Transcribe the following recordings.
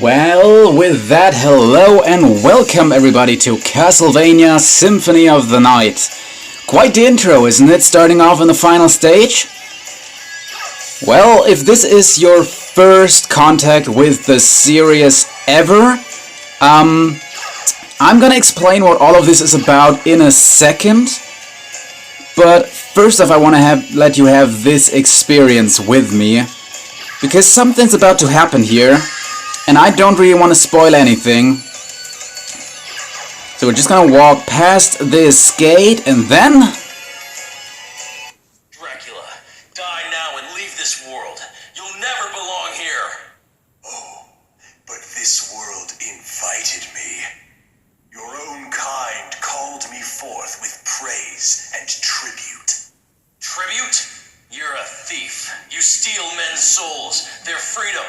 Well, with that, hello and welcome everybody to Castlevania Symphony of the Night. Quite the intro, isn't it? Starting off in the final stage? Well, if this is your first contact with the series ever, I'm gonna explain what all of this is about in a second. But first off, I want to let you have this experience with me, because something's about to happen here. And I don't really want to spoil anything. So we're just gonna walk past this gate and then... Dracula, die now and leave this world. You'll never belong here. Oh, but this world invited me. Your own kind called me forth with praise and tribute. Tribute? You're a thief. You steal men's souls, their freedom.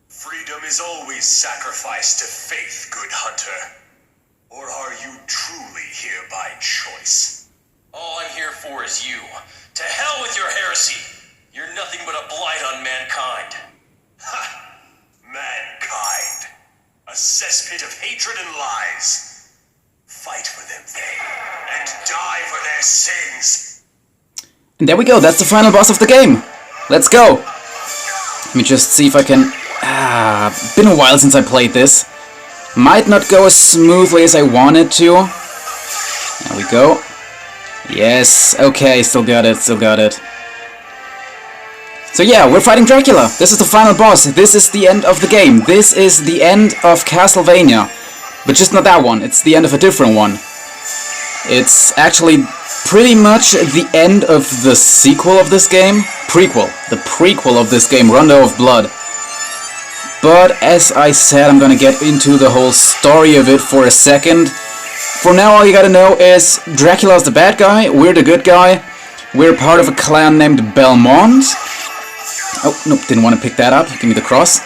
Freedom is always sacrificed to faith, good hunter. Or are you truly here by choice? All I'm here for is you. To hell with your heresy. You're nothing but a blight on mankind. Ha! Mankind. A cesspit of hatred and lies. Fight for them then, and die for their sins. And there we go, that's the final boss of the game. Let's go. Let me just see if I can... been a while since I played this. Might not go as smoothly as I wanted to. There we go. Yes, okay, still got it. So yeah, we're fighting Dracula. This is the final boss. This is the end of the game. This is the end of Castlevania. But just not that one. It's the end of a different one. It's actually pretty much the end of the sequel of this game. The prequel of this game, Rondo of Blood. But as I said, I'm gonna get into the whole story of it for a second. For now, all you gotta know is Dracula's the bad guy, we're the good guy. We're part of a clan named Belmont. Oh, nope, didn't want to pick that up. Give me the cross.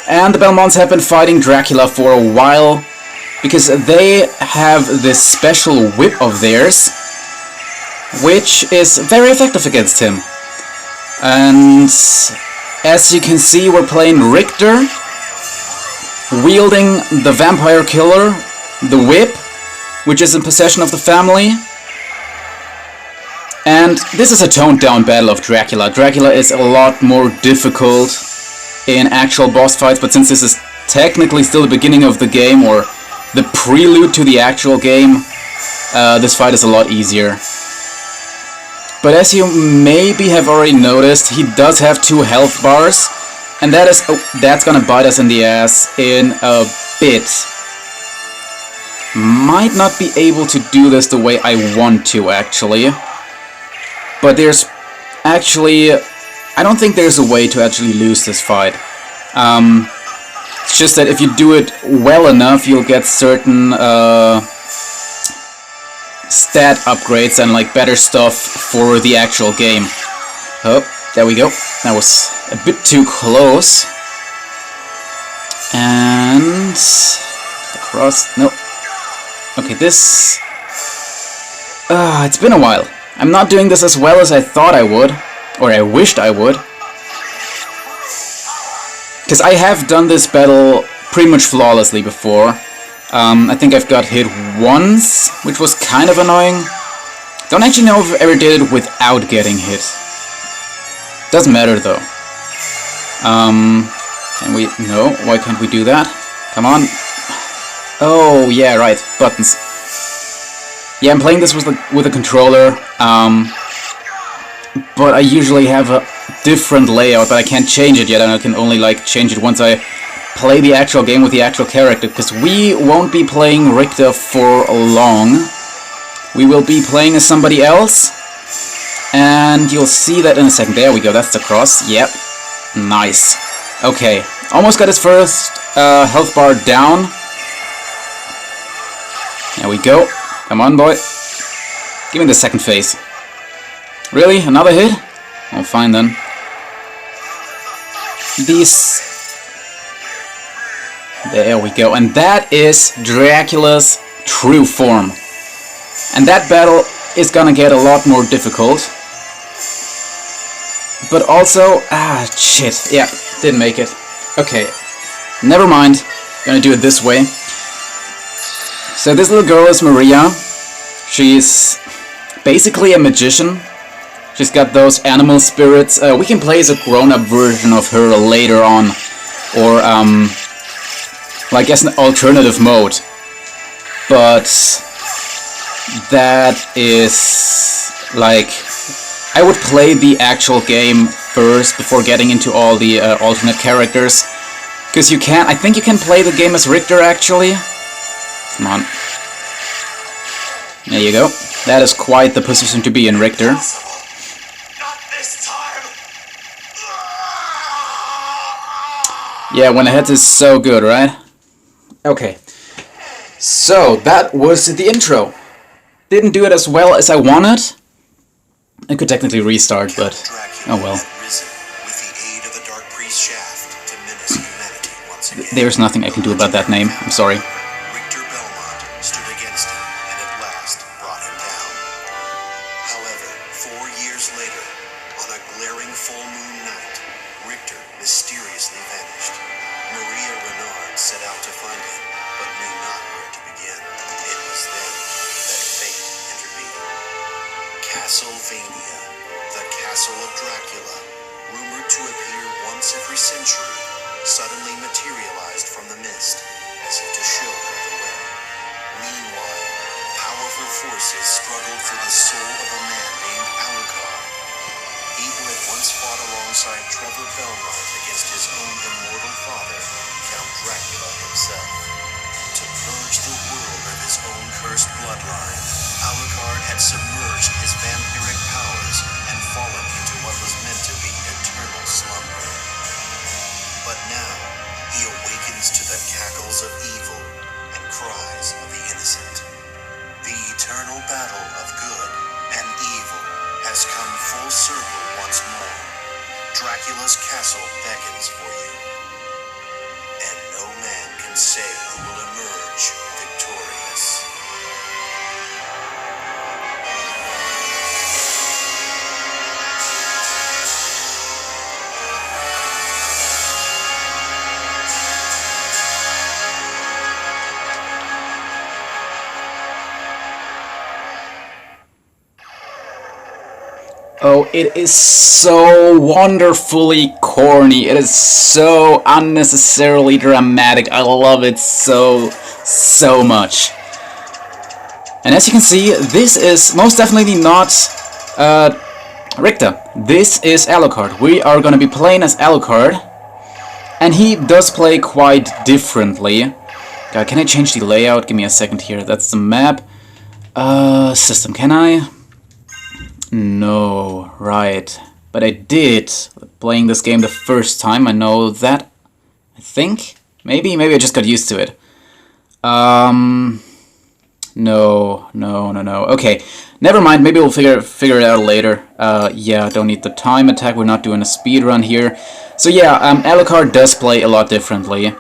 And the Belmonts have been fighting Dracula for a while because they have this special whip of theirs, which is very effective against him. And as you can see, we're playing Richter, wielding the vampire killer, the whip, which is in possession of the family. And this is a toned down battle of Dracula. Dracula is a lot more difficult in actual boss fights, but since this is technically still the beginning of the game, or the prelude to the actual game, this fight is a lot easier. But as you maybe have already noticed, he does have 2 health bars, and that is... oh, that's gonna bite us in the ass in a bit. Might not be able to do this the way I want to, actually. But there's actually... I don't think there's a way to actually lose this fight. It's just that if you do it well enough, you'll get certain... stat upgrades and like better stuff for the actual game. Oh, there we go. That was a bit too close. And across. No. Okay, this. It's been a while. I'm not doing this as well as I thought I would, or I wished I would. Because I have done this battle pretty much flawlessly before. I think I've got hit once, which was kind of annoying. Don't actually know if I ever did it without getting hit. Doesn't matter though. Can we... no, why can't we do that? Come on. Oh, yeah, right, buttons. Yeah, I'm playing this with a controller, but I usually have a different layout, but I can't change it yet, and I can only like change it once I play the actual game with the actual character, because we won't be playing Richter for long. We will be playing as somebody else, and you'll see that in a second. There we go, that's the cross. Yep, nice. Okay, almost got his first health bar down. There we go. Come on, boy. Give me the second phase. Really? Another hit? Oh, fine then. These... there we go, and that is Dracula's true form. And that battle is gonna get a lot more difficult. But also... shit, yeah, didn't make it. Okay. Never mind. Gonna do it this way. So this little girl is Maria. She's basically a magician. She's got those animal spirits. We can play as a grown-up version of her later on, or like as an alternative mode. But that is like, I would play the actual game first before getting into all the alternate characters, because I think you can play the game as Richter actually. Come on. There you go. That is quite the position to be in, Richter. Yeah, when the head is so good, right? Okay. So, that was the intro. Didn't do it as well as I wanted. I could technically restart, but oh well. There's nothing I can do about that name, I'm sorry. Castlevania, the castle of Dracula, rumored to appear once every century, suddenly materialized from the mist, as if to show her the way. Meanwhile, powerful forces struggled for the soul of a man named Alucard. He who had once fought alongside Trevor Belmont against his own immortal father, Count Dracula himself. To purge the world of his own cursed bloodline, Alucard had submerged his vampiric powers and fallen into what was meant to be eternal slumber. But now, he awakens to the cackles of evil and cries of the innocent. The eternal battle of good and evil has come full circle once more. Dracula's castle beckons for you. And no man can say who will emerge victorious. Oh, it is so wonderfully corny. It is so unnecessarily dramatic. I love it so much. And as you can see, this is most definitely not Richter. This is Alucard. We are gonna be playing as Alucard. And he does play quite differently. God, can I change the layout? Give me a second here. That's the map. System, can I? No, right. But I did, playing this game the first time, I know that, I think? Maybe I just got used to it. No. Okay, never mind, maybe we'll figure it out later. Yeah, don't need the time attack, we're not doing a speed run here. So yeah, Alucard does play a lot differently.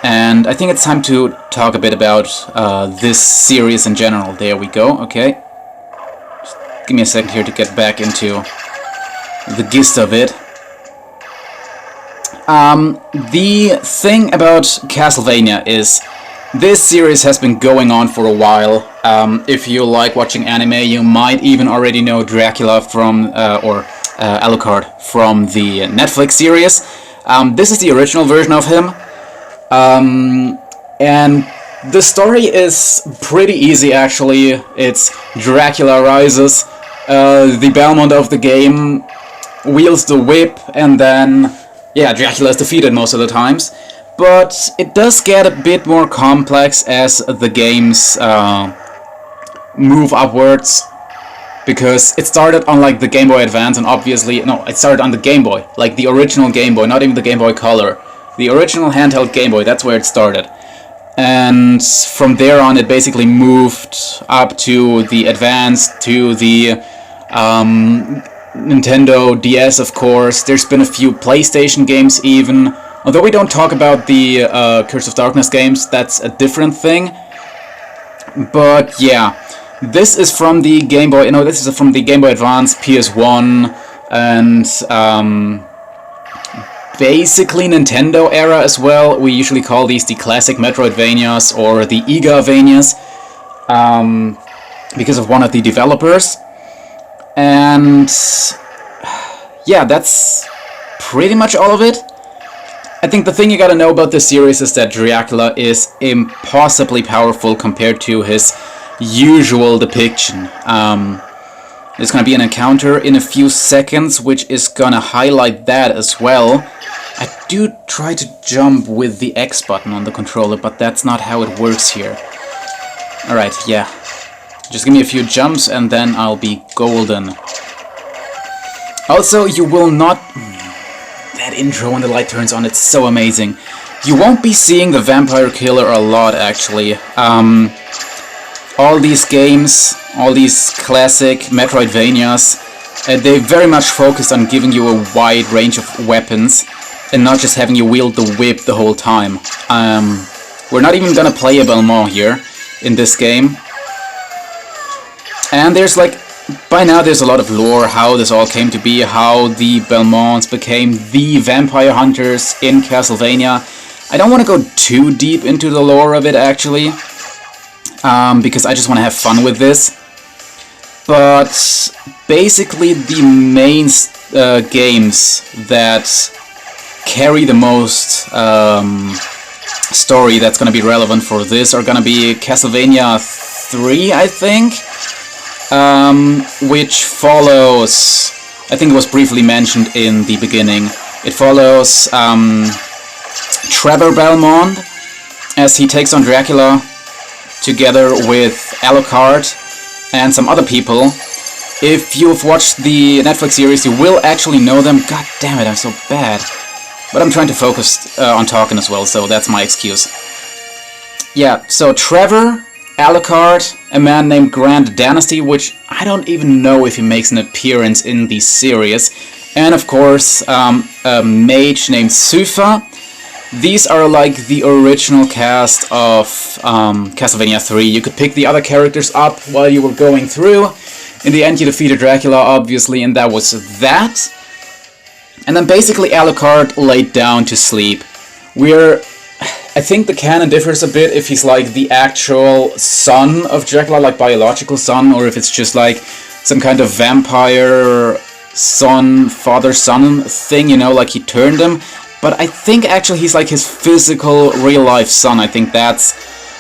And I think it's time to talk a bit about this series in general. There we go, okay. Give me a second here to get back into the gist of it. The thing about Castlevania is this series has been going on for a while. If you like watching anime, you might even already know Dracula from, or Alucard from the Netflix series. This is the original version of him. And the story is pretty easy actually. It's Dracula rises, the Belmont of the game wields the whip, and then, yeah, Dracula is defeated most of the times. But it does get a bit more complex as the games move upwards, because it started on like the Game Boy Advance, and obviously, no, it started on the Game Boy, like the original Game Boy, not even the Game Boy Color. The original handheld Game Boy, that's where it started. And from there on it basically moved up to the Advance, to the Nintendo DS, of course. There's been a few PlayStation games even. Although we don't talk about the Curse of Darkness games, that's a different thing. But yeah, this is from the Game Boy, no, this is from the Game Boy Advance, PS1, and basically Nintendo era as well. We usually call these the classic Metroidvanias or the Igavanias, because of one of the developers. And yeah, that's pretty much all of it. I think the thing you gotta know about this series is that Dracula is impossibly powerful compared to his usual depiction. There's gonna be an encounter in a few seconds, which is gonna highlight that as well. I do try to jump with the X button on the controller, but that's not how it works here. Alright, yeah. Just give me a few jumps and then I'll be golden. Also, you will not... That intro when the light turns on, it's so amazing. You won't be seeing the vampire killer a lot, actually. All these games, all these classic Metroidvanias, they very much focus on giving you a wide range of weapons and not just having you wield the whip the whole time. We're not even gonna play a Belmont here in this game. And there's like, by now there's a lot of lore, how this all came to be, how the Belmonts became the vampire hunters in Castlevania. I don't want to go too deep into the lore of it, actually, because I just want to have fun with this. But basically the main games that carry the most story that's going to be relevant for this are going to be Castlevania 3, I think. Which follows, I think it was briefly mentioned in the beginning, it follows Trevor Belmont as he takes on Dracula together with Alucard and some other people. If you've watched the Netflix series, you will actually know them. God damn it, I'm so bad. But I'm trying to focus on talking as well, so that's my excuse. Yeah, so Trevor, Alucard, a man named Grand Dynasty, which I don't even know if he makes an appearance in the series, and of course a mage named Sypha. These are like the original cast of Castlevania 3. You could pick the other characters up while you were going through. In the end you defeated Dracula, obviously, and that was that. And then basically Alucard laid down to sleep. I think the canon differs a bit if he's like the actual son of Dracula, like biological son, or if it's just like some kind of vampire son, father-son thing, you know, like he turned him. But I think actually he's like his physical, real-life son. I think that's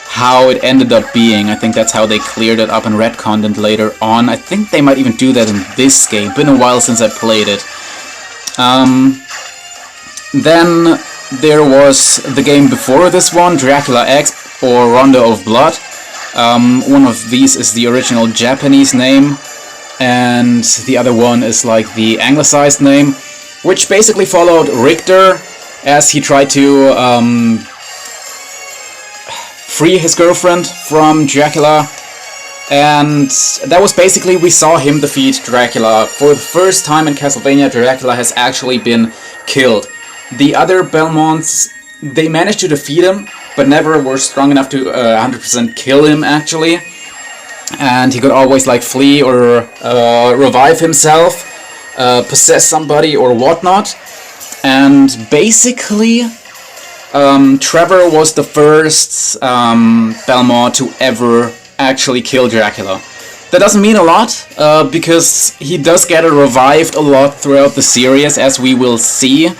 how it ended up being. I think that's how they cleared it up and retconned it later on. I think they might even do that in this game. Been a while since I played it. Then there was the game before this one, Dracula X or Rondo of Blood. One of these is the original Japanese name, and the other one is like the anglicized name, which basically followed Richter as he tried to free his girlfriend from Dracula. And that was basically, we saw him defeat Dracula. For the first time in Castlevania, Dracula has actually been killed. The other Belmonts, they managed to defeat him, but never were strong enough to 100% kill him, actually. And he could always like flee or revive himself, possess somebody or whatnot. And basically, Trevor was the first Belmont to ever actually kill Dracula. That doesn't mean a lot, because he does get revived a lot throughout the series, as we will see.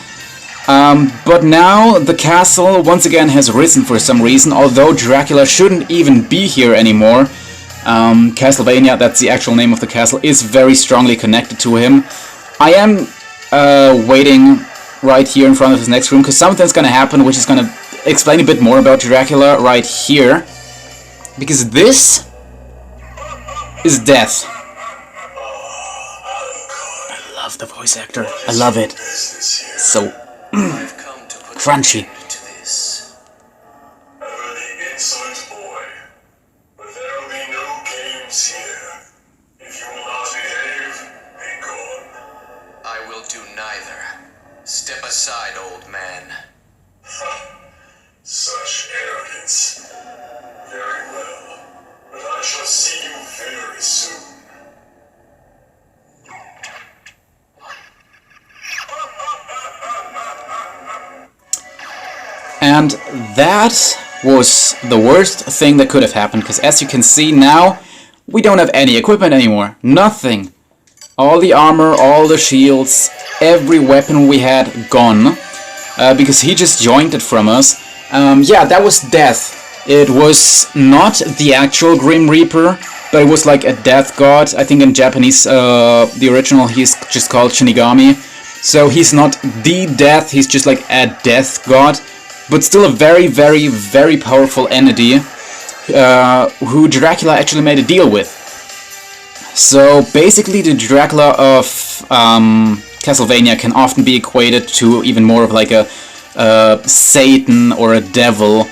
But now the castle once again has risen for some reason, although Dracula shouldn't even be here anymore. Castlevania, that's the actual name of the castle, is very strongly connected to him. I am waiting right here in front of this next room, because something's gonna happen which is gonna explain a bit more about Dracula right here. Because this is death. I love the voice actor. I love it. So crunchy. Insolent boy, but there will be no games here. If you will not behave, be gone. I will do neither. Step aside, old man. Such arrogance. Very well, but I shall see you very soon. And that was the worst thing that could have happened, because as you can see now, we don't have any equipment anymore. Nothing. All the armor, all the shields, every weapon we had gone. Because he just joined it from us. Yeah, that was death. It was not the actual Grim Reaper, but it was like a death god. I think in Japanese, the original, he's just called Shinigami. So he's not the death, he's just like a death god. But still a very, very, very powerful entity who Dracula actually made a deal with. So basically the Dracula of Castlevania can often be equated to even more of like a Satan or a devil.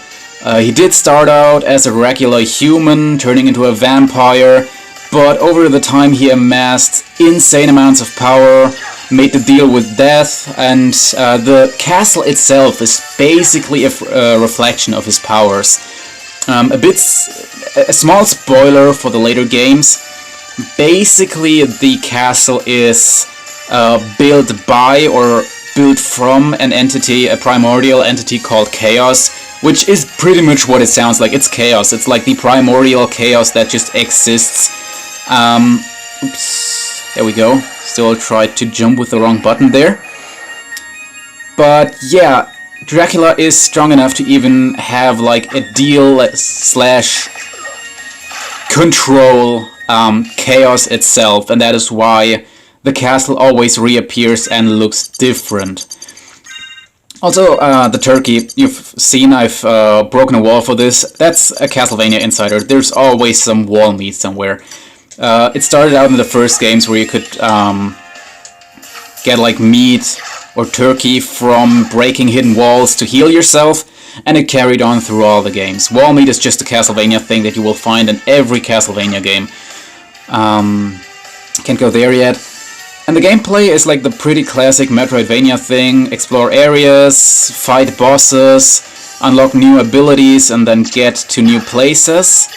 He did start out as a regular human, turning into a vampire, but over the time he amassed insane amounts of power, made the deal with death, and the castle itself is basically a reflection of his powers. A small spoiler for the later games. Basically, the castle is built by or built from an entity, a primordial entity called Chaos, which is pretty much what it sounds like. It's chaos. It's like the primordial chaos that just exists. Oops. There we go. Still tried to jump with the wrong button there. But yeah, Dracula is strong enough to even have like a deal slash control chaos itself, and that is why the castle always reappears and looks different. Also, the turkey, you've seen I've broken a wall for this. That's a Castlevania insider. There's always some wall meat somewhere. It started out in the first games where you could get like meat or turkey from breaking hidden walls to heal yourself, and it carried on through all the games. Wall meat is just a Castlevania thing that you will find in every Castlevania game. Can't go there yet. And the gameplay is like the pretty classic Metroidvania thing. Explore areas, fight bosses, unlock new abilities, and then get to new places.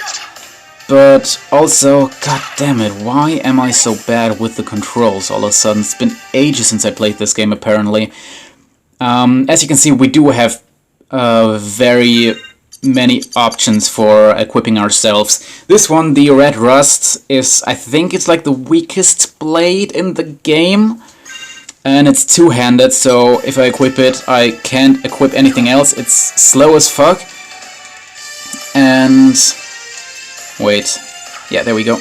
But also, god damn it, why am I so bad with the controls all of a sudden? It's been ages since I played this game, apparently. As you can see, we do have very many options for equipping ourselves. This one, the Red Rust, is, I think it's like the weakest blade in the game. And it's two-handed, so if I equip it, I can't equip anything else. It's slow as fuck. And wait, yeah, there we go.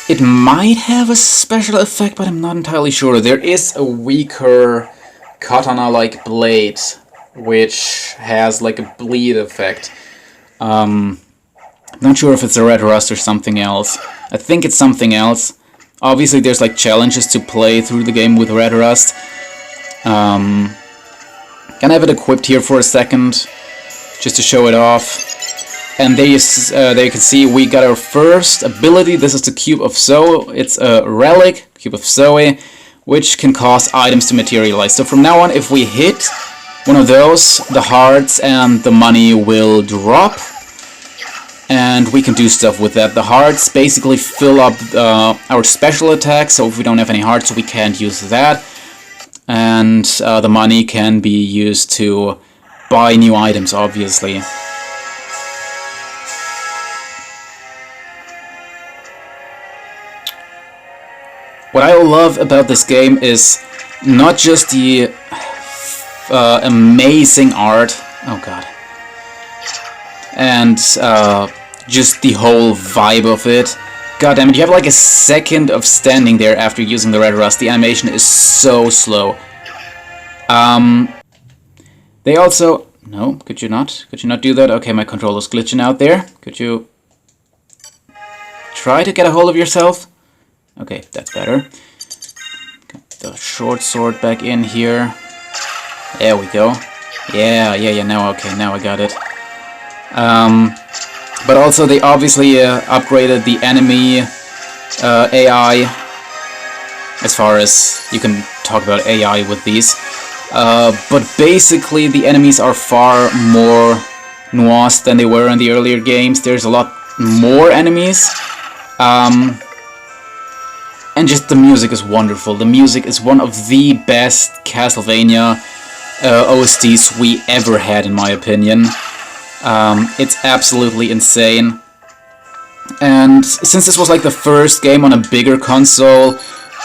It might have a special effect, but I'm not entirely sure. There is a weaker katana-like blade, which has like a bleed effect. I'm not sure if it's a Red Rust or something else. I think it's something else. Obviously there's like challenges to play through the game with Red Rust. Can I have it equipped here for a second, just to show it off? And there you can see we got our first ability. This is the Cube of Zoe. It's a relic, Cube of Zoe, which can cause items to materialize. So from now on, if we hit one of those, the hearts and the money will drop, and we can do stuff with that. The hearts basically fill up our special attack, so if we don't have any hearts, we can't use that. And the money can be used to buy new items, obviously. What I love about this game is not just the amazing art, oh god, and just the whole vibe of it. God damn it, you have like a second of standing there after using the Red Rust. The animation is so slow. They also... No, could you not? Could you not do that? Okay, my controller's glitching out there. Could you try to get a hold of yourself? Okay, that's better. Get the short sword back in here. There we go. Yeah, now okay, now I got it. But also they obviously upgraded the enemy AI, as far as you can talk about AI with these. But basically the enemies are far more nuanced than they were in the earlier games. There's a lot more enemies. And just the music is wonderful. The music is one of the best Castlevania OSTs we ever had, in my opinion. It's absolutely insane. And since this was like the first game on a bigger console,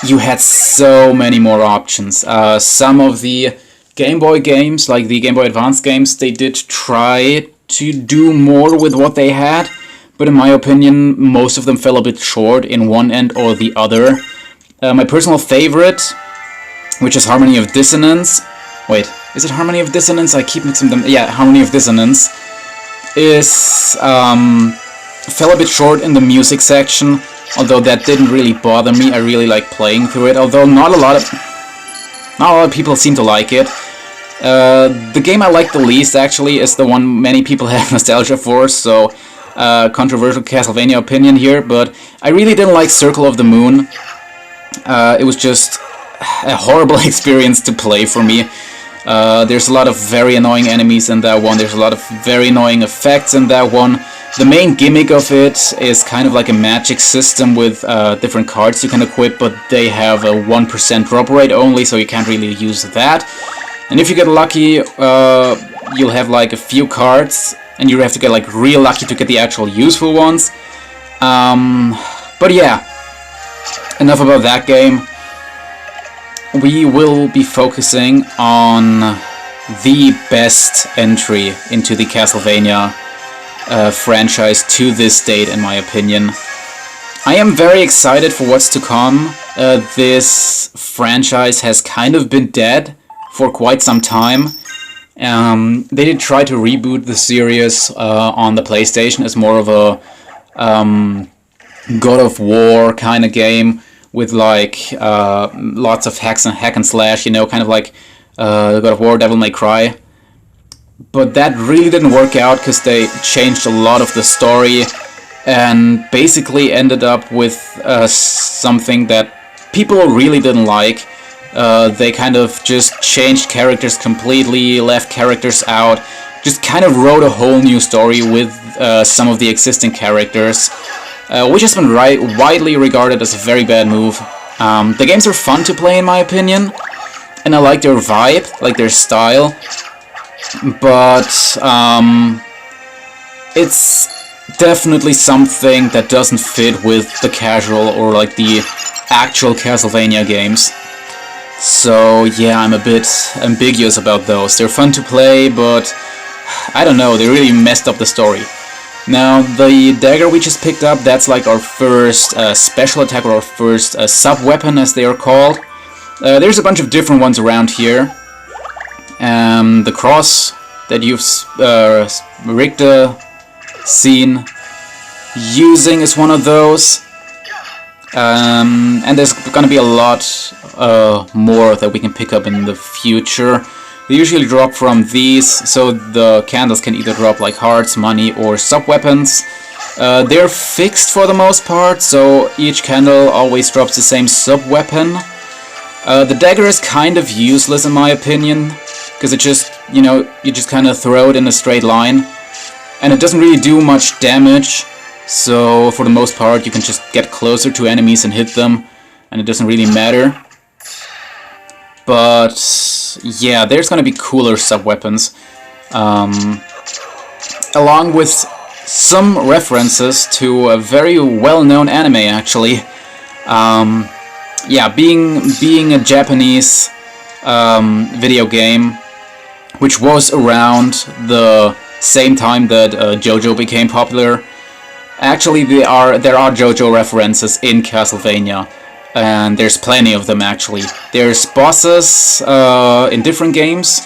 you had so many more options. Some of the Game Boy games, like the Game Boy Advance games, they did try to do more with what they had, but in my opinion, most of them fell a bit short in one end or the other. My personal favorite, which is Harmony of Dissonance. Wait, is it Harmony of Dissonance? I keep mixing them. Yeah, Harmony of Dissonance is fell a bit short in the music section, although that didn't really bother me. I really like playing through it, although not a lot of people seem to like it. The game I like the least, actually, is the one many people have nostalgia for, so controversial Castlevania opinion here, but I really didn't like Circle of the Moon. It was just a horrible experience to play for me. There's a lot of very annoying enemies in that one, there's a lot of very annoying effects in that one. The main gimmick of it is kind of like a magic system with different cards you can equip, but they have a 1% drop rate only, so you can't really use that. And if you get lucky, you'll have like a few cards, and you have to get like real lucky to get the actual useful ones. But yeah, enough about that game. We will be focusing on the best entry into the Castlevania franchise to this date, in my opinion. I am very excited for what's to come. This franchise has kind of been dead for quite some time. They did try to reboot the series on the PlayStation as more of a God of War kind of game with like lots of hack and slash, you know, kind of like God of War, Devil May Cry. But that really didn't work out because they changed a lot of the story and basically ended up with something that people really didn't like. They kind of just changed characters completely, left characters out, just kind of wrote a whole new story with some of the existing characters, which has been widely regarded as a very bad move. The games are fun to play, in my opinion, and I like their vibe, like their style, but it's definitely something that doesn't fit with the casual or like the actual Castlevania games. So yeah, I'm a bit ambiguous about those. They're fun to play, but I don't know, they really messed up the story. Now, the dagger we just picked up, that's like our first special attack, or our first sub-weapon, as they are called. There's a bunch of different ones around here. The cross that you've Richter seen using is one of those. And there's gonna be a lot more that we can pick up in the future. They usually drop from these, so the candles can either drop like hearts, money, or sub-weapons. They're fixed for the most part, so each candle always drops the same sub-weapon. The dagger is kind of useless in my opinion, because it just, you know, you just kind of throw it in a straight line, and it doesn't really do much damage. So for the most part you can just get closer to enemies and hit them, and it doesn't really matter. But yeah, there's gonna be cooler sub-weapons, along with some references to a very well-known anime, actually. Yeah, being a Japanese video game, which was around the same time that JoJo became popular. Actually, there are JoJo references in Castlevania, and there's plenty of them actually. There's bosses in different games,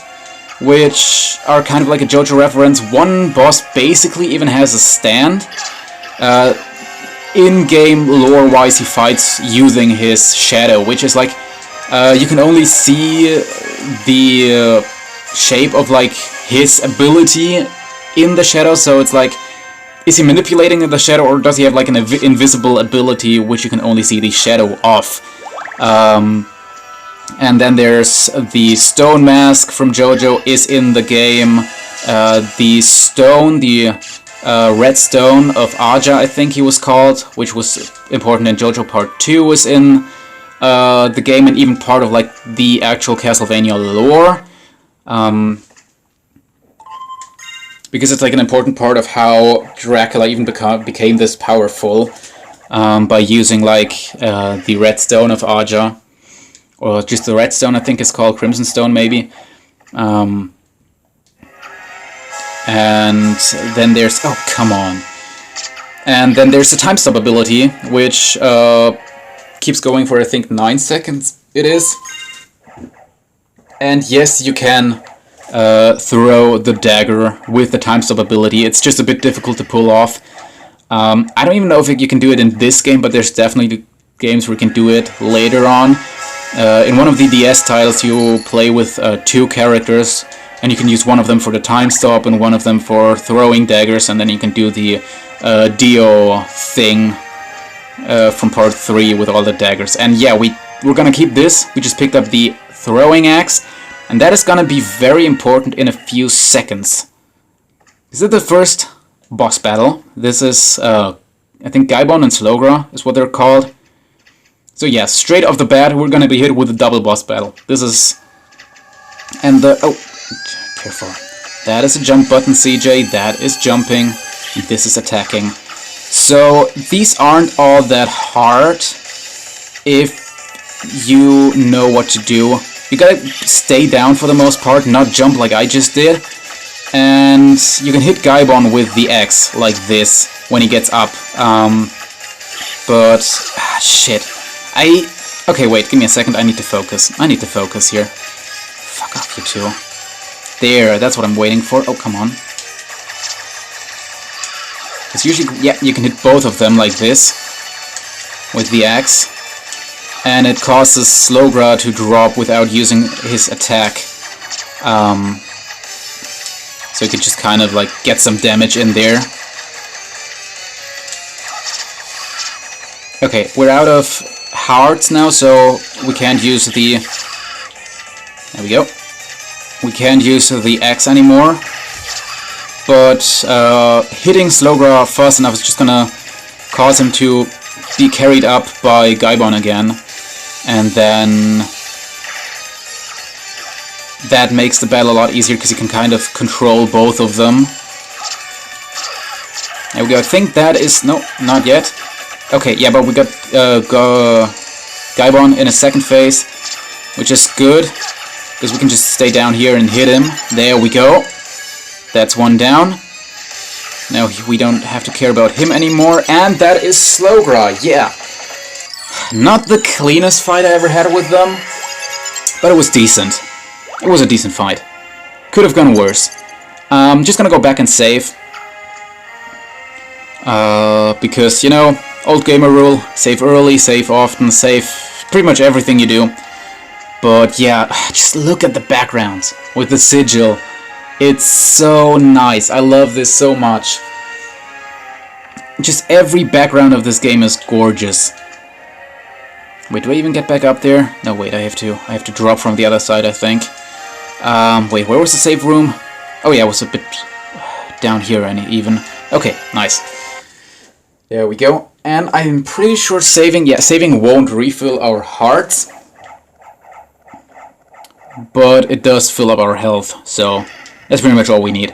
which are kind of like a JoJo reference. One boss basically even has a stand. In-game lore-wise, he fights using his shadow, which is like, you can only see the shape of like his ability in the shadow, so it's like, is he manipulating the shadow, or does he have like an invisible ability which you can only see the shadow of? And then there's the stone mask from JoJo is in the game. The stone, the red stone of Aja, I think he was called, which was important in JoJo Part 2, was in the game, and even part of like the actual Castlevania lore. Because it's like an important part of how Dracula even became this powerful, by using like the red stone of Aja, or just the red stone I think it's called, Crimson Stone maybe. And then there's, oh come on, and then there's the time stop ability, which keeps going for I think 9 seconds it is. And yes, you can throw the dagger with the time stop ability. It's just a bit difficult to pull off. I don't even know if you can do it in this game, but there's definitely games where you can do it later on. In one of the DS titles you play with 2 characters, and you can use one of them for the time stop and one of them for throwing daggers, and then you can do the Dio thing from part 3 with all the daggers. And yeah, we're gonna keep this. We just picked up the throwing axe, and that is gonna be very important in a few seconds. Is it the first boss battle? This is, I think Gaibon and Slogra is what they're called. So yeah, straight off the bat, we're gonna be hit with a double boss battle. This is... and the... oh, careful. That is a jump button, CJ. That is jumping. This is attacking. So these aren't all that hard if you know what to do. You gotta stay down for the most part, not jump like I just did. And you can hit Gaibon with the X, like this, when he gets up. Shit. Okay, wait, give me a second, I need to focus. I need to focus here. Fuck off, you two. There, that's what I'm waiting for. Oh, come on. It's usually, yeah, you can hit both of them like this, with the axe. And it causes Slogra to drop without using his attack. So you could just kind of like get some damage in there. Okay, we're out of hearts now, so we can't use the... there we go. We can't use the axe anymore. But hitting Slogra fast enough is just gonna cause him to be carried up by Gaibon again. And then that makes the battle a lot easier because you can kind of control both of them. There we go. I think that is... no, not yet. Okay, yeah, but we got Gaibon in a second phase, which is good, because we can just stay down here and hit him. There we go. That's one down. Now we don't have to care about him anymore, and that is Slogra, yeah. Not the cleanest fight I ever had with them, but it was decent. It was a decent fight. Could have gone worse. Just gonna go back and save. Because, you know, old gamer rule, save early, save often, save pretty much everything you do. But yeah, just look at the backgrounds with the sigil. It's so nice. I love this so much. Just every background of this game is gorgeous. Wait, do I even get back up there? No, wait, I have to drop from the other side, I think. Wait, where was the save room? Oh yeah, it was a bit down here even. Okay, nice. There we go. And I'm pretty sure saving won't refill our hearts. But it does fill up our health, so that's pretty much all we need.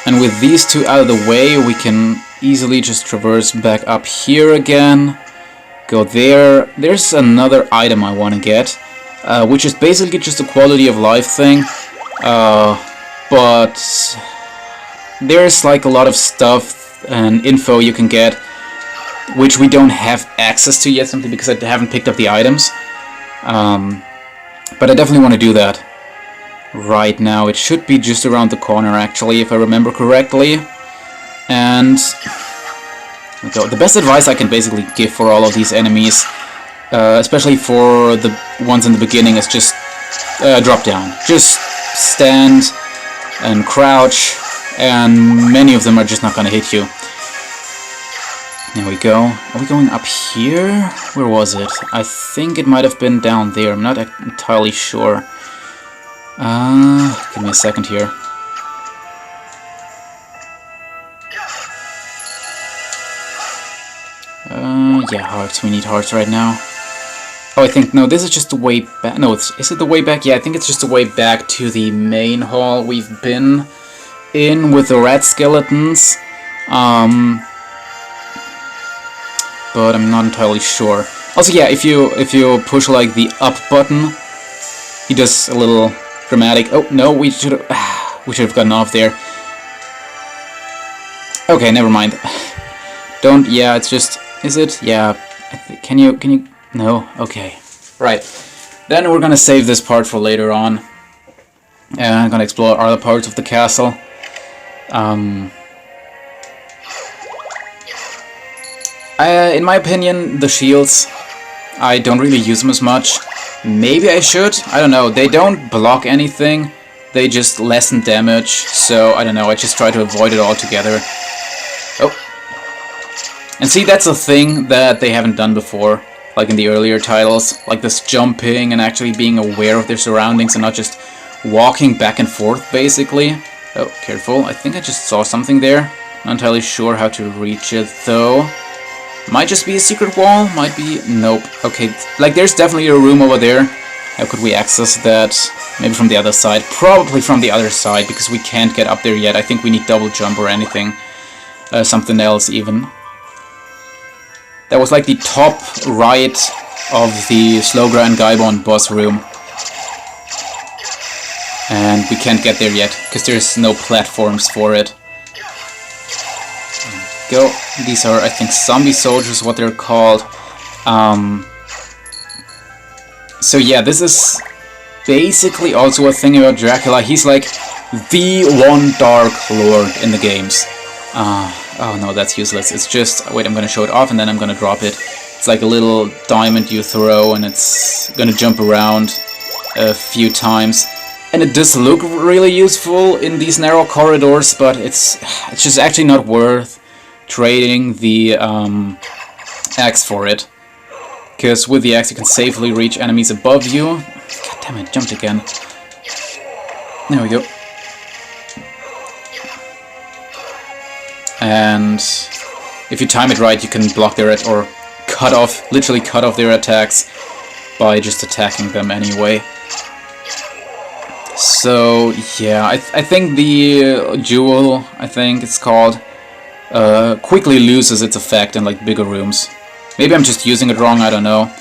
And with these two out of the way, we can easily just traverse back up here again. Go there. There's another item I want to get, which is basically just a quality of life thing. But there's like a lot of stuff and info you can get, which we don't have access to yet, simply because I haven't picked up the items. But I definitely want to do that right now. It should be just around the corner, actually, if I remember correctly. And the best advice I can basically give for all of these enemies, especially for the ones in the beginning, is just drop down. Just stand and crouch, and many of them are just not gonna hit you. There we go. Are we going up here? Where was it? I think it might have been down there. I'm not entirely sure. Give me a second here. Yeah, hearts. We need hearts right now. Oh, I think, no, this is just the way back. No, is it the way back? Yeah, I think it's just the way back to the main hall we've been in with the rat skeletons. But I'm not entirely sure. Also, yeah, if you push like the up button, he does a little dramatic. Oh no, we should have gotten off there. Okay, never mind. Don't. Yeah, it's just. Is it? Yeah. Can you? No. Okay. Right. Then we're gonna save this part for later on. And I'm gonna explore other parts of the castle. In my opinion, the shields, I don't really use them as much. Maybe I should? I don't know. They don't block anything. They just lessen damage. So, I don't know. I just try to avoid it altogether. Oh. And see, that's a thing that they haven't done before. Like in the earlier titles. Like this jumping and actually being aware of their surroundings and not just walking back and forth, basically. Oh, careful. I think I just saw something there. Not entirely sure how to reach it, though. Might just be a secret wall, might be... Nope. Okay, like there's definitely a room over there. How could we access that? Maybe from the other side. Probably from the other side, because we can't get up there yet. I think we need double jump or anything. Something else, even. That was like the top right of the Slogra and Gaibon boss room. And we can't get there yet, because there's no platforms for it. Go. These are, I think, zombie soldiers, what they're called. So yeah, this is basically also a thing about Dracula. He's like the one Dark Lord in the games. Oh no, that's useless. It's just... Wait, I'm gonna show it off and then I'm gonna drop it. It's like a little diamond you throw and it's gonna jump around a few times. And it does look really useful in these narrow corridors, but it's just actually not worth trading the axe for it, because with the axe you can safely reach enemies above you. God damn it, jumped again. There we go. And if you time it right, you can block their or literally cut off their attacks by just attacking them anyway. So yeah, I think the jewel, I think it's called, quickly loses its effect in like bigger rooms. Maybe I'm just using it wrong, I don't know.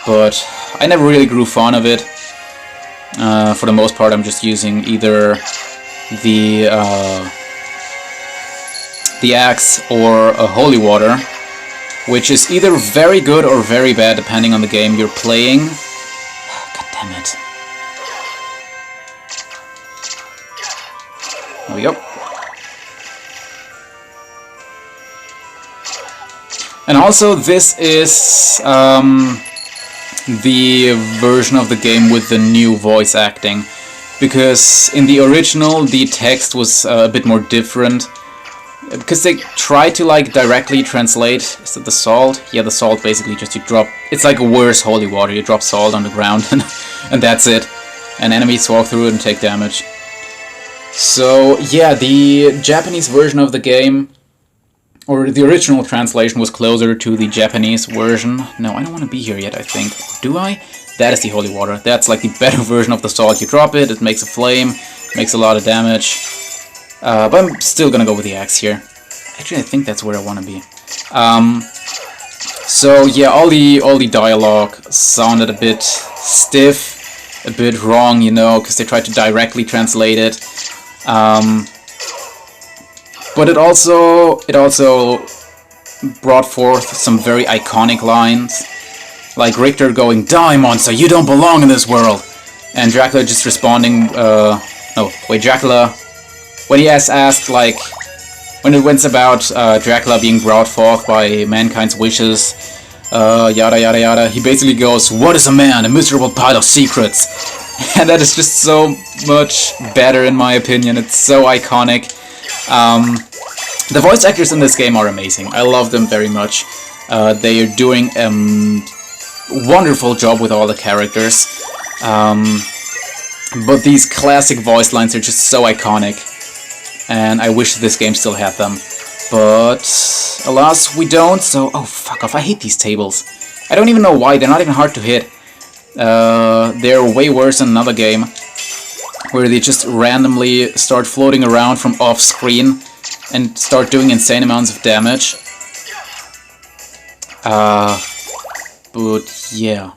But I never really grew fond of it. For the most part, I'm just using either the axe or a holy water, which is either very good or very bad depending on the game you're playing. God damn it. There we go. And also, this is the version of the game with the new voice acting, because in the original the text was a bit more different, because they tried to like directly translate. Is it the salt? Yeah, the salt basically just you drop. It's like a worse holy water. You drop salt on the ground and that's it. And enemies walk through it and take damage. So yeah, the Japanese version of the game, or the original translation, was closer to the Japanese version. No, I don't want to be here yet, I think. Do I? That is the holy water. That's like the better version of the salt. You drop it, it makes a flame, makes a lot of damage. But I'm still gonna go with the axe here. Actually, I think that's where I want to be. So yeah, all the dialogue sounded a bit stiff, a bit wrong, you know, because they tried to directly translate it. But it also brought forth some very iconic lines, like Richter going, "Die, monster! You don't belong in this world!" And Dracula just responding, Dracula, when he asked, like, when it went about Dracula being brought forth by mankind's wishes, yada yada yada, he basically goes, "What is a man? A miserable pile of secrets." And that is just so much better in my opinion. It's so iconic. The voice actors in this game are amazing. I love them very much. They are doing a wonderful job with all the characters. But these classic voice lines are just so iconic. And I wish this game still had them. But alas, we don't, so... Oh, fuck off. I hate these tables. I don't even know why, they're not even hard to hit. They're way worse than another game, where they just randomly start floating around from off-screen and start doing insane amounts of damage. But yeah.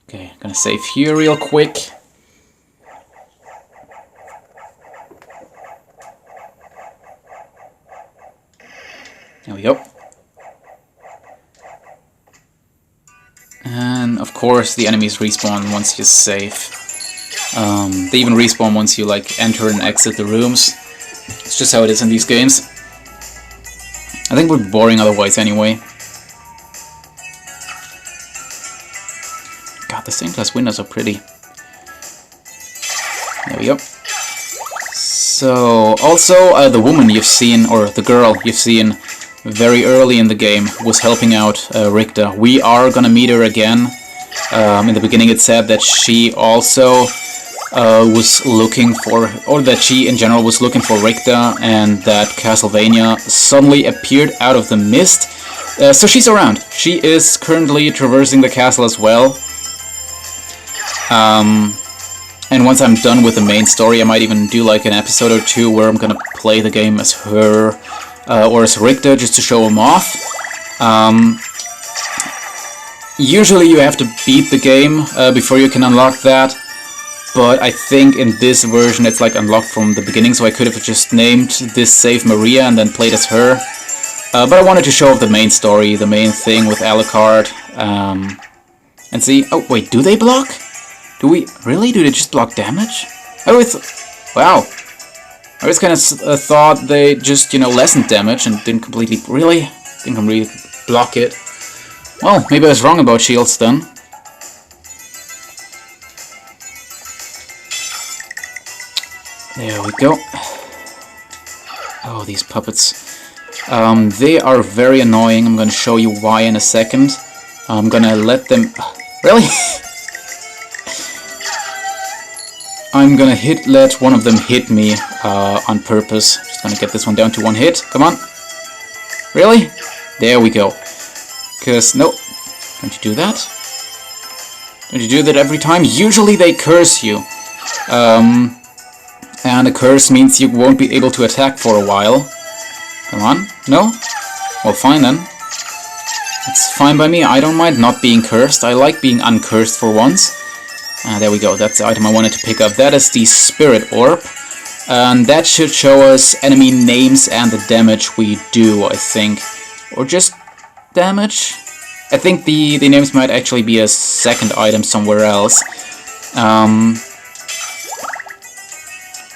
Okay, gonna save here real quick. There we go. And of course the enemies respawn once you save. They even respawn once you like enter and exit the rooms. It's just how it is in these games. I think we're boring otherwise anyway. God, the stained glass windows are pretty. There we go. So, also the woman you've seen, or the girl you've seen very early in the game was helping out Richter. We are gonna meet her again. In the beginning it said that she also was looking for, or that she in general was looking for Richter, and that Castlevania suddenly appeared out of the mist. So she's around. She is currently traversing the castle as well. And once I'm done with the main story, I might even do like an episode or two where I'm gonna play the game as her or as Richter, just to show him off. Usually you have to beat the game before you can unlock that, but I think in this version it's like unlocked from the beginning, so I could have just named this save Maria and then played as her. But I wanted to show off the main story, the main thing with Alucard, and see... Oh, wait, do they block? Do we... Really? Do they just block damage? I always... Wow. I always kind of thought they just, you know, lessened damage and didn't completely... Really? Didn't completely block it. Well, maybe I was wrong about shields then. There we go. Oh, these puppets. They are very annoying. I'm gonna show you why in a second. I'm gonna let them... Really? I'm gonna let one of them hit me on purpose. Just gonna get this one down to one hit. Come on. Really? There we go. Because, no. Don't you do that? Don't you do that every time? Usually they curse you. And a curse means you won't be able to attack for a while. Come on. No? Well, fine then. It's fine by me. I don't mind not being cursed. I like being uncursed for once. There we go. That's the item I wanted to pick up. That is the Spirit Orb. And that should show us enemy names and the damage we do, I think. Or just damage? I think the names might actually be a second item somewhere else.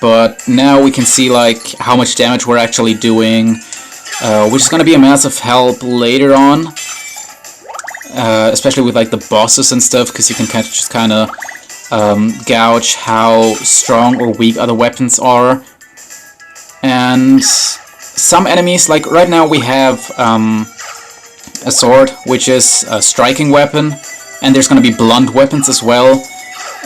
But now we can see like how much damage we're actually doing, which is going to be a massive help later on. Especially with like the bosses and stuff, because you can just kind of gauge how strong or weak other weapons are. And some enemies, like right now we have a sword, which is a striking weapon, and there's going to be blunt weapons as well.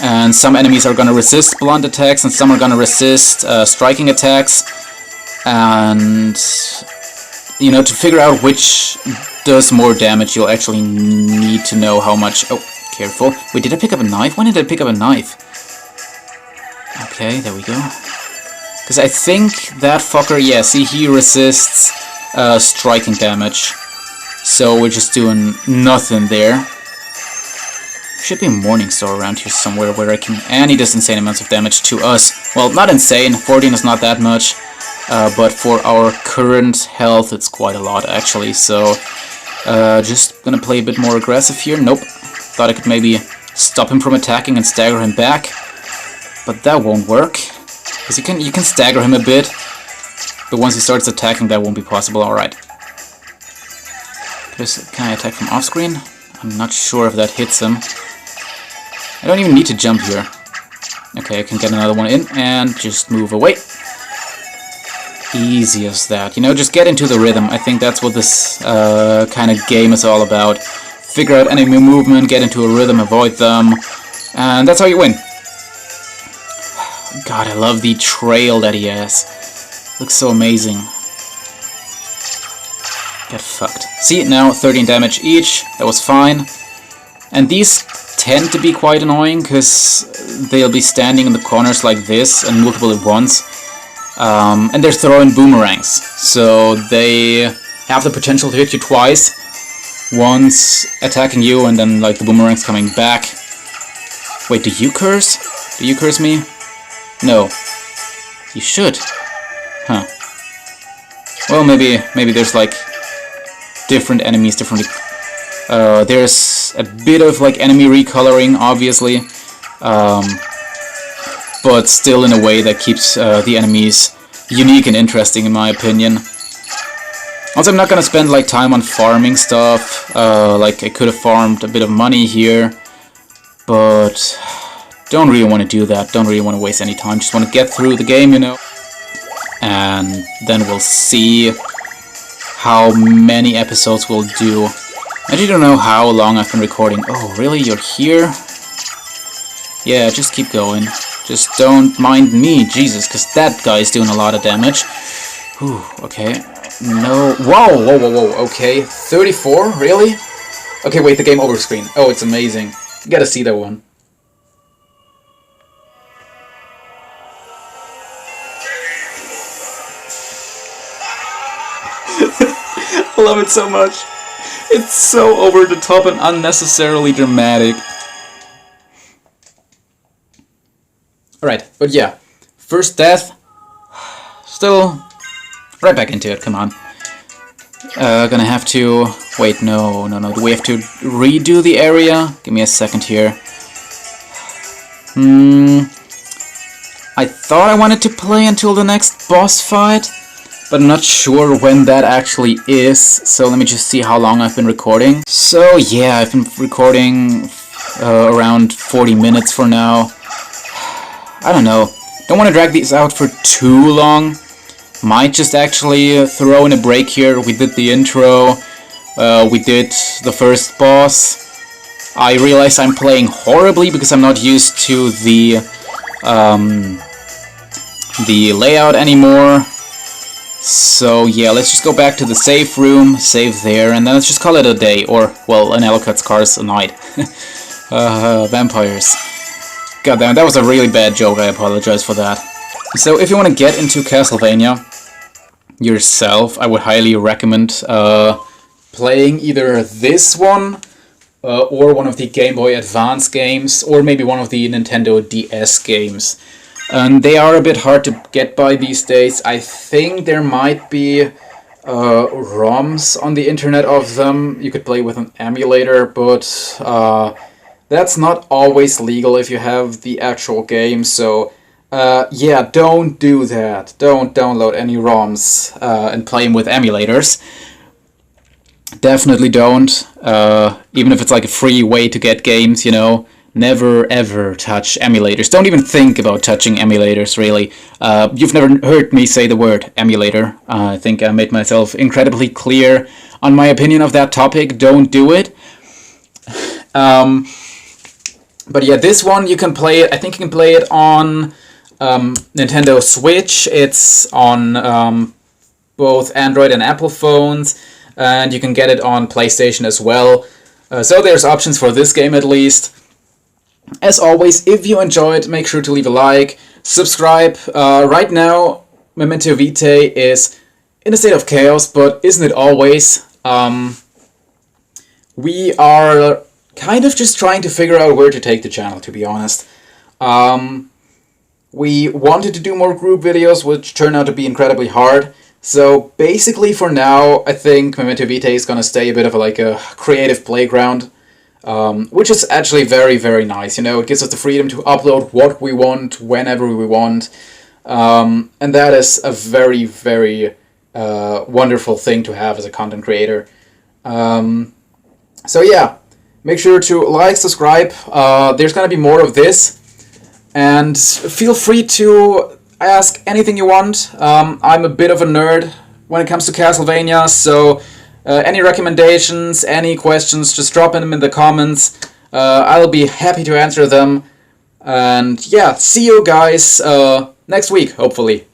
And some enemies are going to resist blunt attacks, and some are going to resist striking attacks. And, you know, to figure out which does more damage, you'll actually need to know how much... Oh, careful. Wait, did I pick up a knife? When did I pick up a knife? Okay, there we go. Because I think that fucker, yeah, see, he resists striking damage. So we're just doing nothing there. Should be a Morning Star around here somewhere where I can... And he does insane amounts of damage to us. Well, not insane, 14 is not that much. But for our current health, it's quite a lot actually. So, just gonna play a bit more aggressive here. Nope. Thought I could maybe stop him from attacking and stagger him back. But that won't work. Because you can stagger him a bit. But once he starts attacking, that won't be possible. Alright. Can I attack from off-screen? I'm not sure if that hits him. I don't even need to jump here. Okay, I can get another one in and just move away. Easy as that. You know, just get into the rhythm. I think that's what this kind of game is all about. Figure out enemy movement, get into a rhythm, avoid them, and that's how you win. God, I love the trail that he has. Looks so amazing. Get fucked. See, now 13 damage each. That was fine. And these tend to be quite annoying, because they'll be standing in the corners like this, and multiple at once. And they're throwing boomerangs. So they have the potential to hit you twice. Once attacking you, and then like the boomerang's coming back. Wait, do you curse? Do you curse me? No. You should. Huh. Well, maybe there's like different enemies, there's a bit of like enemy recoloring, obviously, but still in a way that keeps the enemies unique and interesting, in my opinion. Also, I'm not gonna spend like time on farming stuff. Like I could have farmed a bit of money here, but don't really want to do that. Don't really want to waste any time. Just want to get through the game, you know. And then we'll see how many episodes we'll do. I actually don't know how long I've been recording. Oh, really? You're here? Yeah, just keep going. Just don't mind me, Jesus, because that guy's doing a lot of damage. Whew, okay. No. Whoa, okay. 34? Really? Okay, wait, the game over screen. Oh, it's amazing. You gotta see that one. I love it so much. It's so over the top and unnecessarily dramatic. Alright, but yeah. First death. Still right back into it, come on. Gonna have to... Wait, no. Do we have to redo the area? Give me a second here. I thought I wanted to play until the next boss fight, but I'm not sure when that actually is, so let me just see how long I've been recording. So yeah, I've been recording around 40 minutes for now. I don't know. Don't want to drag these out for too long. Might just actually throw in a break here. We did the intro, we did the first boss. I realize I'm playing horribly because I'm not used to the layout anymore. So yeah, let's just go back to the safe room, save there, and then let's just call it a day, or, well, an Alucard's Cars a night. Vampires. Goddamn, that was a really bad joke, I apologize for that. So if you want to get into Castlevania yourself, I would highly recommend playing either this one, or one of the Game Boy Advance games, or maybe one of the Nintendo DS games. And they are a bit hard to get by these days. I think there might be ROMs on the internet of them. You could play with an emulator, but that's not always legal if you have the actual game. So yeah, don't do that. Don't download any ROMs and play them with emulators. Definitely don't. Even if it's like a free way to get games, you know. Never ever touch emulators. Don't even think about touching emulators, really. You've never heard me say the word emulator. I think I made myself incredibly clear on my opinion of that topic. Don't do it. But yeah, this one you can play it. I think you can play it on Nintendo Switch. It's on both Android and Apple phones, and you can get it on PlayStation as well. So there's options for this game at least. As always, if you enjoyed, make sure to leave a like, subscribe. Right now, Memento Vitae is in a state of chaos, but isn't it always? We are kind of just trying to figure out where to take the channel, to be honest. We wanted to do more group videos, which turned out to be incredibly hard. So basically for now, I think Memento Vitae is going to stay a bit of a creative playground. Which is actually very, very nice, you know. It gives us the freedom to upload what we want, whenever we want, and that is a very, very wonderful thing to have as a content creator. So yeah, make sure to like, subscribe, there's gonna be more of this, and feel free to ask anything you want. I'm a bit of a nerd when it comes to Castlevania, so... any recommendations, any questions, just drop them in the comments. I'll be happy to answer them. And yeah, see you guys next week, hopefully.